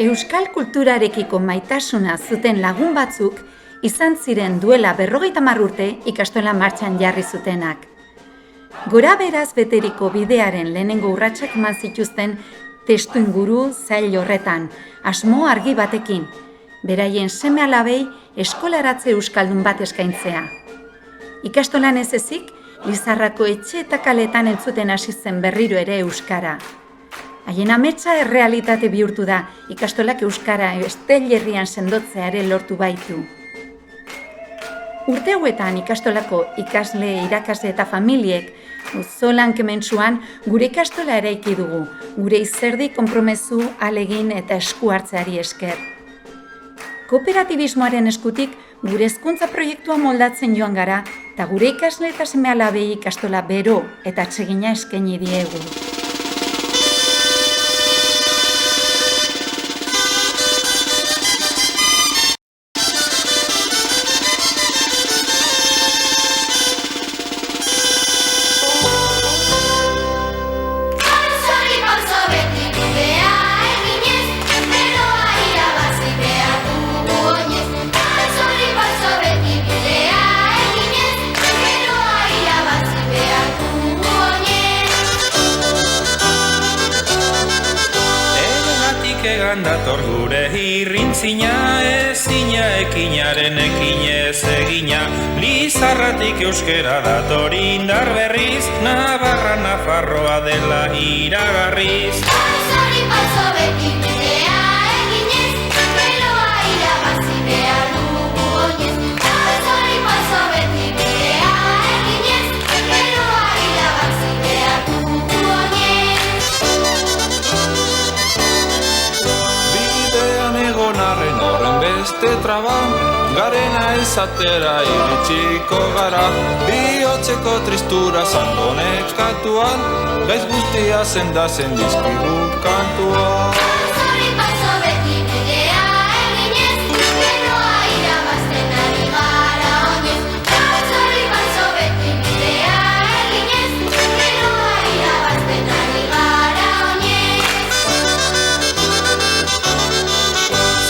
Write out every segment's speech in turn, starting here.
Euskal kulturarekiko maitasuna zuten lagun batzuk izan ziren duela 50 urte ikastola martxan jarri zutenak. Gora beraz beteriko bidearen lehenengo urratsak eman zituzten testuinguru zail horretan, asmo argi batekin, beraien seme-alabei eskolaratze euskaldun bat eskaintzea. Ikastolan ez ezik, Lizarrako etxe eta kaletan entzuten hasi zen berriro ere euskara. Haien ametsa errealitate bihurtu da, ikastolak euskara Estellerrian sendotzea ere lortu baitu. Urte hauetan ikastolako ikasle, irakasle eta familiek auzolan kementsuan gure ikastola eraiki dugu, gure izerdi konpromezu, alegin eta esku hartzeari esker. Kooperatibismoaren eskutik gure hezkuntza proiektua moldatzen joan gara eta gure ikasle eta seme-alabei ikastola bero eta atsegina eskaini diegu. Dator gure irrintzina, ezina ekinaren ekinez egina. Lizarratik euskera dator indar berriz, Navarra Nafarroa dela iragarriz. Pausori pauso beti bidea eginez, beroa irabazi behar dugu oinez. Pausori pauso beti bidea eginez, beroa irabazi behar dugu oinez. Bidean egon arren horren beste traban, garena izatera iritsiko gara. Bihotzeko tristura zandonek katuan, gaiz guztia zendazen dizkigu kantua. Pausori pauso beti bidea eginez, beroa irabazten ari gara oinez. Pausori pauso beti bidea eginez, beroa irabazten ari gara oinez.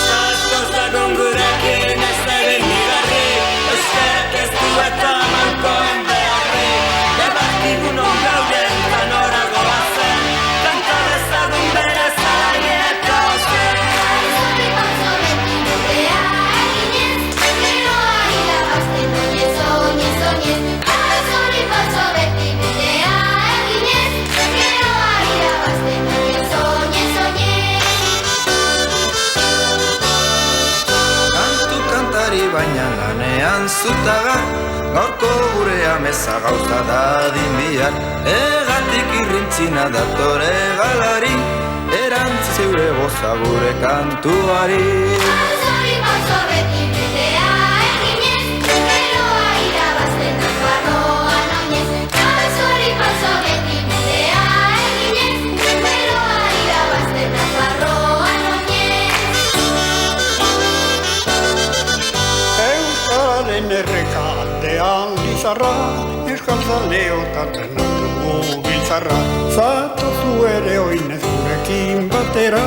Zatoz lagun gurekin ez da benigarri, euskarak ez du eta mankoen beharri. Debakigu non gauden eta nora goazen, kanta dezagun berez alaieta ozen. Pausori pauso beti bidea eginez, beroa irabazten oinez, oinez, oinez. Pausori pauso beti bidea eginez, beroa irabazten oinez, oinez, oinez. Kantu kantari baina lanean zutaga, gaurko gure ameza gauza dadin bihar. Egatik irrintzina datore galari, erantzi zeure boza gure kantuari. Pausori pauso beti bidea eginez, beroa irabazten Nafarroan oinez. Pausori pauso beti bidea eginez, beroa irabazten Nafarroan oinez. Euskararen errekaldean Lizarra, euskal zaleotatzen dugu biltzarra. Zatozu ere oinez gurekin batera,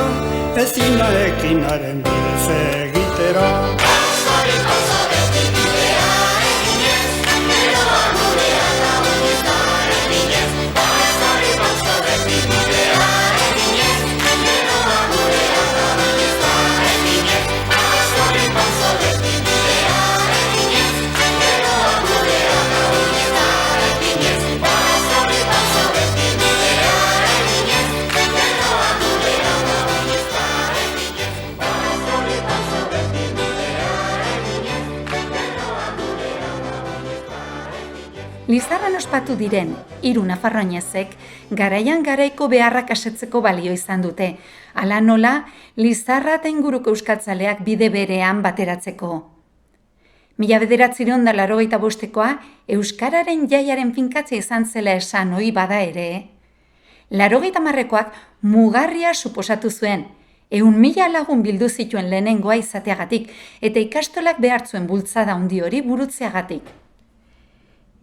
ezina ekinaren bidez egitera. Pausori pauso beti bidea eginez, beroa gurea da oinez da eginez. Pausori pauso beti bidea eginez, beroa gurea da oinez da eginez. Pausori pauso beti bidea eginez, beroa gurea da oinez da eginez. Pausori pauso beti bidea eginez, beroa gurea da oinez da eginez. Pausori pauso beti bidea eginez, beroa gurea da oinez da eginez. Lizarran ospatu diren 3 nafarroinezek garaian garaiko beharrak asetzeko balio izan dute, hala nola Lizarra eta inguruko euskaltzaleak bide berean bateratzeko. 1985koa euskararen jaiaren finkatzea izan zela esan ohi bada ere, 80koak mugarria suposatu zuen, 100.000 lagun bildu zituen lehenengoa izateagatik eta ikastolak behartzuen bultzada handi hori burutzeagatik.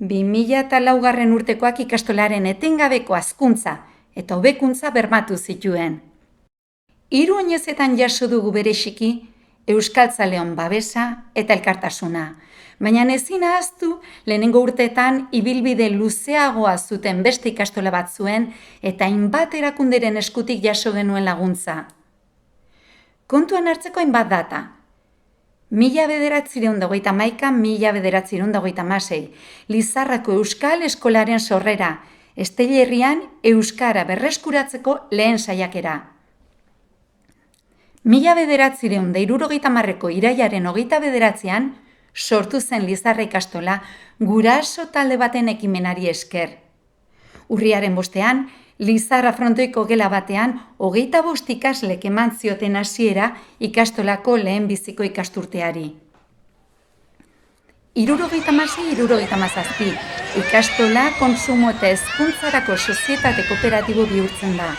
2004 urtekoak ikastolaren etengabeko hazkuntza eta hobekuntza bermatu zituen. hiru oinezetan jaso dugu bereziki euskaltzaleon babesa eta elkartasuna. Baina ezin ahaztu lehenengo urteetan ibilbide luzeagoa zuten beste ikastola bat zuen eta hainbat erakunderen eskutik jaso genuen laguntza. Kontuan hartzeko hainbat data. 1911-1926, Lizarrako Euskal Eskolaren sorrera, Esteilerrian euskara berreskuratzeko lehen saiakera. 1970ko irailaren 29ean sortu zen Lizarra ikastola guraso talde baten ekimenari esker. Urriaren 5ean, Lizarra frontoiko gela batean 25 ikaslek eman zioten hasiera ikastolako lehenbiziko ikasturteari. 1976-1977, ikastola kontsumo eta hezkuntzarako sozietate kooperatibo bihurtzen da.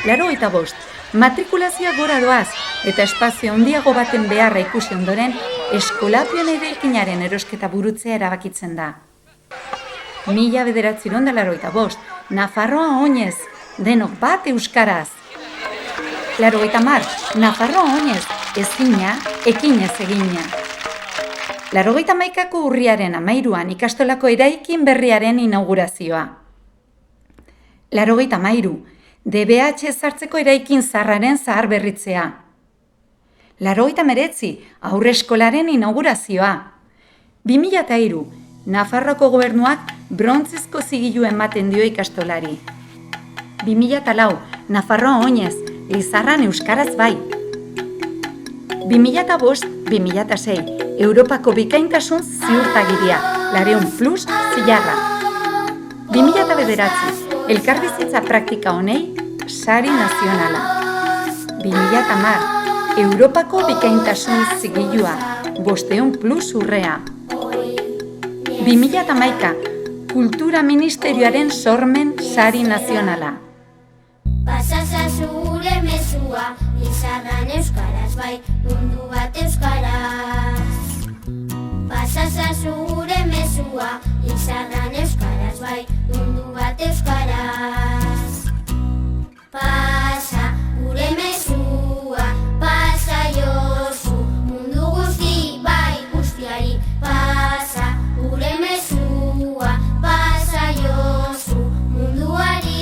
85, matrikulazioa gora doaz eta espazio handiago baten beharra ikusi ondoren, eskolapioen eraikinaren erosketa burutzea erabakitzen da. 1985, Nafarroa oinez, denok bat euskaraz. 80, Nafarroa oinez, ezina, ekinez egina. 81ko urriaren 13an ikastolako eraikin berriaren inaugurazioa. 83, DBH sartzeko eraikin zaharraren zahar berritzea. 89, aurreskolaren inaugurazioa. 2003, Nafarroako gobernuak brontzezko zigilu ematen dio ikastolari. 2004, Nafarroa oinez, Lizarran euskaraz bai. 2005-2006, Europako bikaintasun ziurtagiria, Lareun Plus zilarra. 2009, elkarbizitza praktika honei, sari nazionala. 2010, Europako bikaintasun zigilua, 500 Plus urrea. 2011, Kultura Ministerioaren sormen sari nazionala. Pasasa zure mezua, Lizarran euskaraz bai, mundu bat euskaraz. Pasasa zure mezua, Lizarran euskaraz bai, mundu bat euskaraz. Pasa gure mezua, pasa jozu, mundu guzti bai guztiari. Pasa gure mezua, pasa jozu, munduari.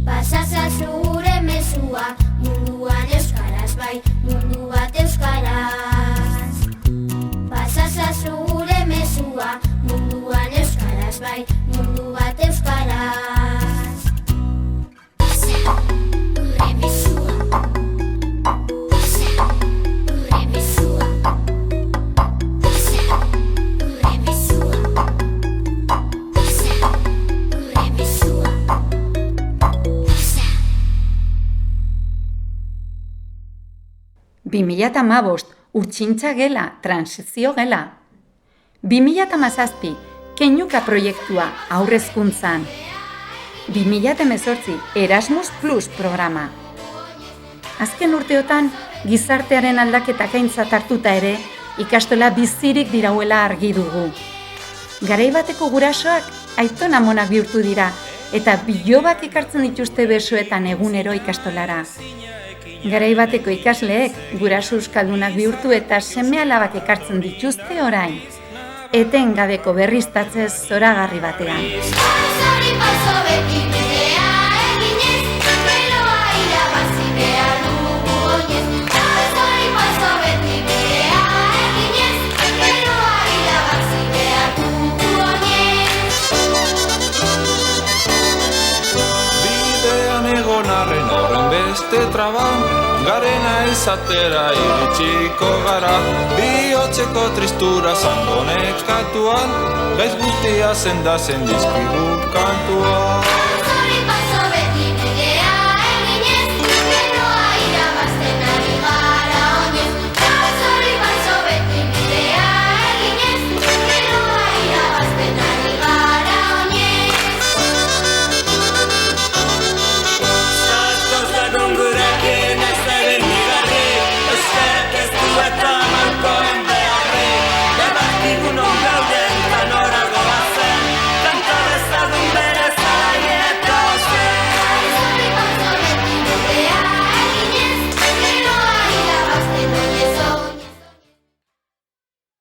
Pasasa zure mezua, munduan euskaraz bai, mundu bat euskaraz. Pasasa zure mezua, munduan euskaraz bai, mundu bat euskaraz. Pasa gure mezua, pasa gure mezua, pasa gure mezua, pasa gure mezua. 2015, urtsintza gela, transizio gela. 2017, Keinuka proiektua, aurrezkuntzan. 2018, Erasmus Plus programa. Azken urteotan, gizartearen aldaketak aintzat hartuta ere, ikastola bizirik dirauela argi dugu. Garai bateko gurasoak aiton amonak bihurtu dira, eta bilobak ekartzen dituzte besoetan egunero ikastolara. Garai bateko ikasleek guraso euskaldunak bihurtu eta seme-alabak ekartzen dituzte orain. Etengabeko berriztatzez zoragarri batean. Pausari pauso beti bidea eginez, beroa irabazi behar dugu oinez. Pausari pauso beti bidea eginez, beroa irabazi behar dugu oinez. Bidean egon arren horren beste traban, garena izatera iritsiko gara. Bihotzeko tristura zango nekatuan, gaiz guztia zendazen dizkigu kantua.